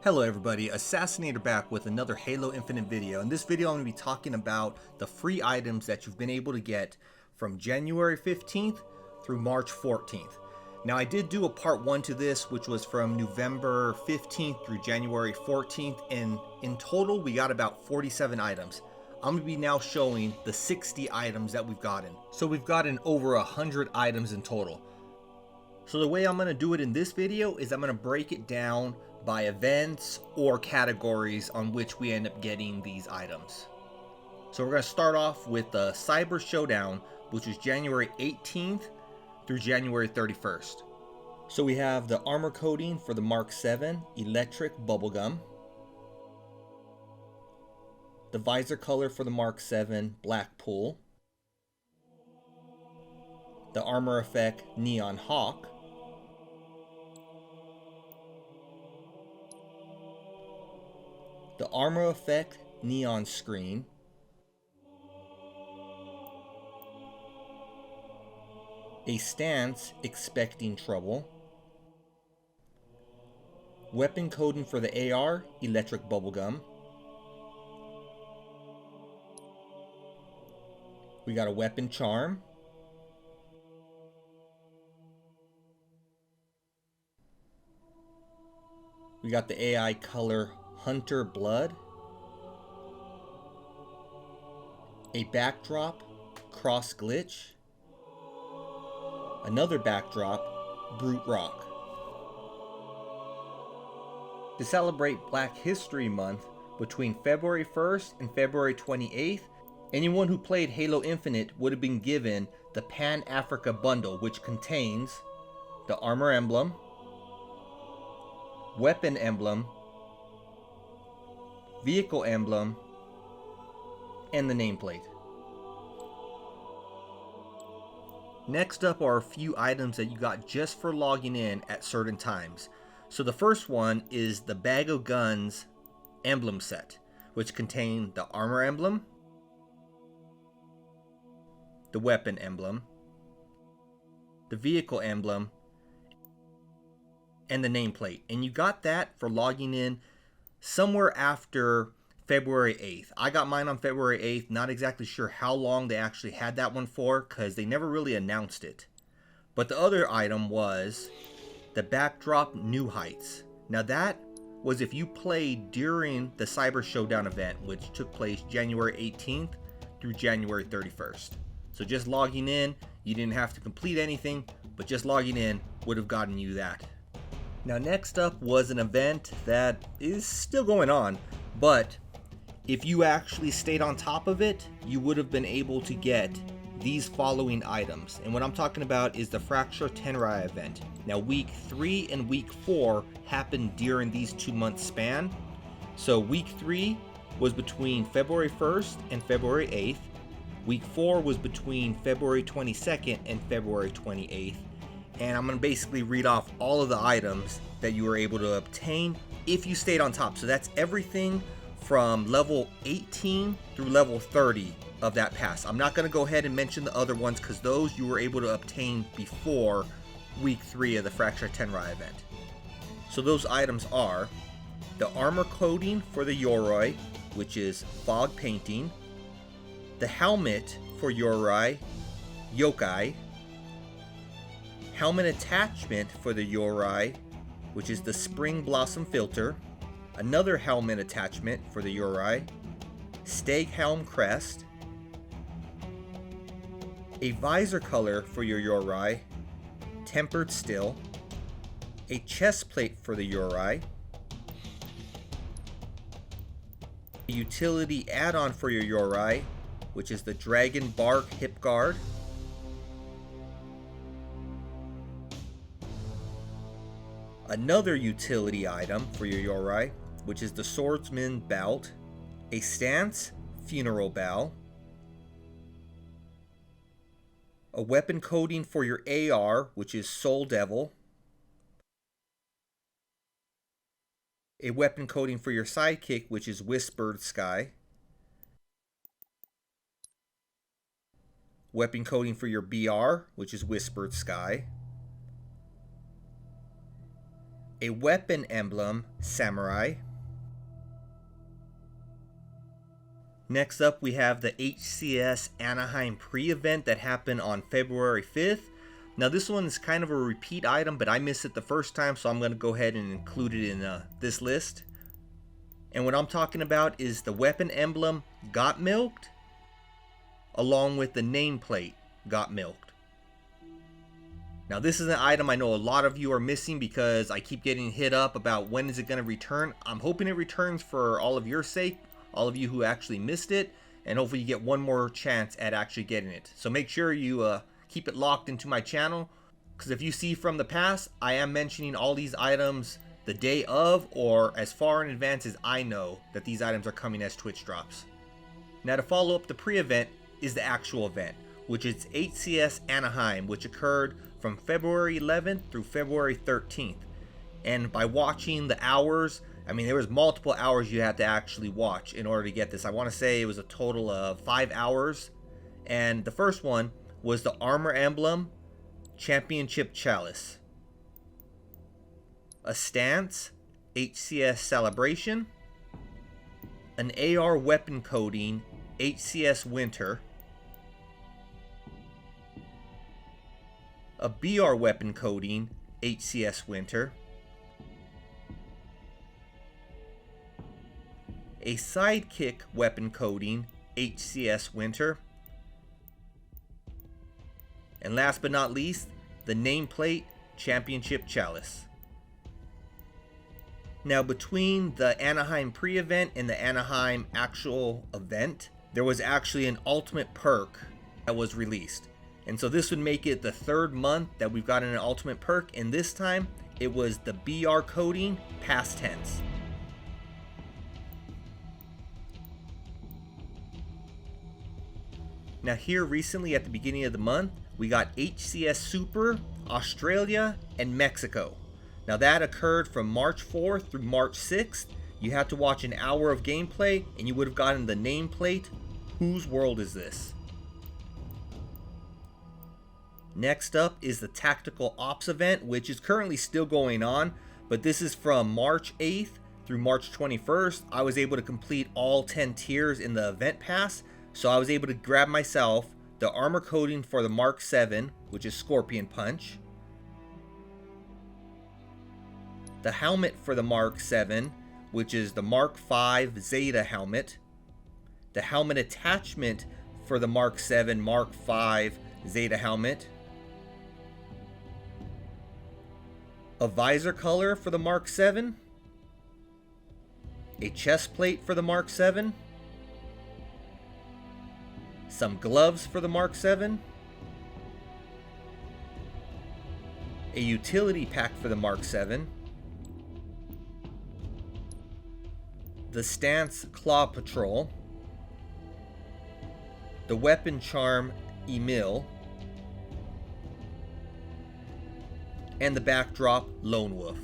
Hello everybody, Assassinator back with another Halo Infinite video. In this video I'm going to be talking about the free items that you've been able to get from January 15th through March 14th. Now I did do a part 1 to this, which was from November 15th through January 14th, and in total we got about 47 items. I'm going to be now showing the 60 items that we've gotten. So we've gotten over 100 items in total. So the way I'm going to do it in this video is I'm going to break it down by events or categories on which we end up getting these items. So we're going to start off with the Cyber Showdown, which was January 18th through January 31st. So we have the armor coating for the Mark 7 Electric Bubblegum, the visor color for the Mark 7 Blackpool, the armor effect Neon Hawk, the armor effect Neon Screen, a stance Expecting Trouble, weapon coding for the AR Electric Bubblegum, we got a weapon charm, we got the AI color Hunter Blood, a backdrop Cross Glitch, another backdrop Brute Rock. To celebrate Black History Month between February 1st and February 28th, anyone who played Halo Infinite would have been given the Pan Africa bundle, which contains the armor emblem, weapon emblem, vehicle emblem, and the nameplate. Next up are a few items that you got just for logging in at certain times. So the first one is the Bag of Guns emblem set, which contain the armor emblem, the weapon emblem, the vehicle emblem, and the nameplate. And you got that for logging in somewhere after February 8th. I got mine on February 8th. Not exactly sure how long they actually had that one for, because they never really announced it. But the other item was the backdrop New Heights. Now that was if you played during the Cyber Showdown event, which took place January 18th through January 31st. So just logging in, you didn't have to complete anything, but just logging in would have gotten you that. Now next up was an event that is still going on, but if you actually stayed on top of it, you would have been able to get these following items. And what I'm talking about is the Fracture Tenrai event. Now week 3 and week 4 happened during these 2-month span. So week 3 was between February 1st and February 8th. Week 4 was between February 22nd and February 28th. And I'm going to basically read off all of the items that you were able to obtain if you stayed on top. So that's everything from level 18 through level 30 of that pass. I'm not going to go ahead and mention the other ones because those you were able to obtain before week 3 of the Fracture Tenrai event. So those items are the armor coating for the Yoroi, which is fog painting, the helmet for Yoroi, Yokai, helmet attachment for the Yoroi, which is the Spring Blossom filter, another helmet attachment for the Yoroi, Stag Helm crest, a visor color for your Yoroi, Tempered Still, a chest plate for the Yoroi, a utility add-on for your Yoroi, which is the DRAGONBARK HIPGUARD, another utility item for your Yoroi, which is the Swordsman's belt, a stance funeral bell, a weapon coating for your AR, which is Soul Devil, a weapon coating for your sidekick, which is Whispered Sky, weapon coating for your BR, which is Whispered Sky, a weapon emblem, Samurai. Next up, we have the HCS Anaheim pre-event that happened on February 5th. Now this one is kind of a repeat item, but I missed it the first time, so I'm going to go ahead and include it in this list. And what I'm talking about is the weapon emblem Got Milked, along with the nameplate Got Milked. Now this is an item I know a lot of you are missing because I keep getting hit up about when is it going to return. I'm hoping it returns for all of your sake, all of you who actually missed it, and hopefully you get one more chance at actually getting it. So make sure you keep it locked into my channel, because if you see from the past, I am mentioning all these items the day of or as far in advance as I know that these items are coming as Twitch drops. Now to follow up the pre-event is the actual event, which is HCS Anaheim, which occurred from February 11th through February 13th. And by watching the hours, I mean, there was multiple hours you had to actually watch in order to get this. I want to say it was a total of 5 hours. And the first one was the Armor Emblem Championship Chalice, a Stance HCS Celebration, an AR Weapon Coding HCS Winter, a BR Weapon Coding HCS Winter, a Sidekick Weapon Coding HCS Winter, and last but not least, the Nameplate Championship Chalice. Now between the Anaheim pre-event and the Anaheim actual event, there was actually an ultimate perk that was released. And so this would make it the third month that we've gotten an ultimate perk, and this time it was the BR coding past tense. Now here recently at the beginning of the month, we got HCS Super, Australia, and Mexico. Now that occurred from March 4th through March 6th. You had to watch an hour of gameplay and you would have gotten the nameplate, Whose World Is This? Next up is the Tactical Ops event, which is currently still going on, but this is from March 8th through March 21st. I was able to complete all 10 tiers in the event pass, so I was able to grab myself the armor coating for the Mark 7, which is Scorpion Punch, the helmet for the Mark 7, which is the Mark 5 ZETA helmet, the helmet attachment for the Mark 7 Mark 5 ZETA helmet, a visor color for the Mark 7, a chest plate for the Mark 7, some gloves for the Mark 7, a utility pack for the Mark 7, the Stance Claw Patrol, the Weapon Charm Emil, and the backdrop Lone Wolf.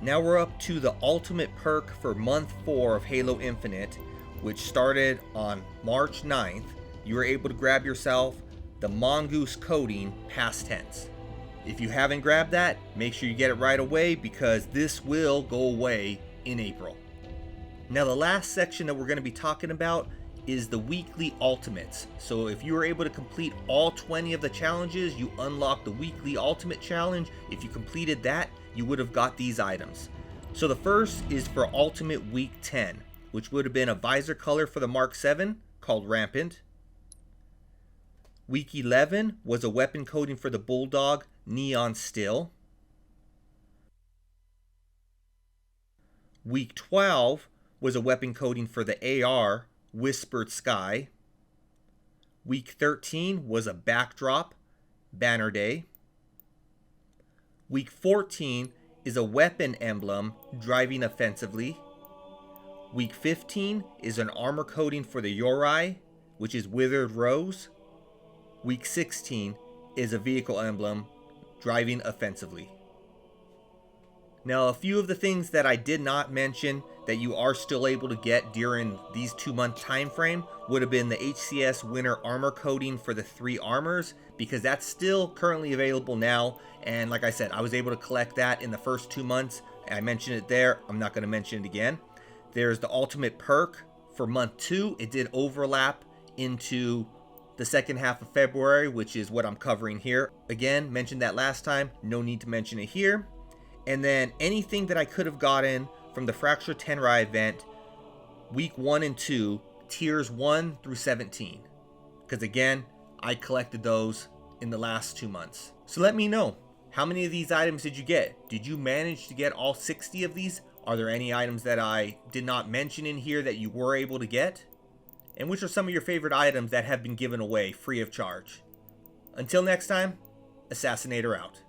Now we're up to the ultimate perk for month 4 of Halo Infinite, which started on March 9th. You were able to grab yourself the Mongoose Coding past tense. If you haven't grabbed that, make sure you get it right away because this will go away in April. Now the last section that we're going to be talking about is the weekly ultimates. So if you were able to complete all 20 of the challenges, you unlock the weekly ultimate challenge. If you completed that, you would have got these items. So the first is for ultimate week 10, which would have been a visor color for the Mark 7 called Rampant. Week 11 was a weapon coding for the Bulldog Neon Still. Week 12 was a weapon coding for the AR Whispered Sky. Week 13 was a backdrop Banner Day. Week 14 is a weapon emblem Driving Offensively. Week 15 is an armor coating for the Yori, which is Withered Rose. Week 16 is a vehicle emblem Driving Offensively. Now, a few of the things that I did not mention that you are still able to get during these 2-month time frame would have been the HCS Winter Armor Coating for the 3 armors, because that's still currently available now. And like I said, I was able to collect that in the first 2 months. I mentioned it there. I'm not going to mention it again. There's the Ultimate Perk for month 2. It did overlap into the second half of February, which is what I'm covering here. Again, mentioned that last time. No need to mention it here. And then anything that I could have gotten from the Fracture Tenrai event, week 1 and 2, tiers 1 through 17. Because again, I collected those in the last 2 months. So let me know, how many of these items did you get? Did you manage to get all 60 of these? Are there any items that I did not mention in here that you were able to get? And which are some of your favorite items that have been given away free of charge? Until next time, Assassinator out.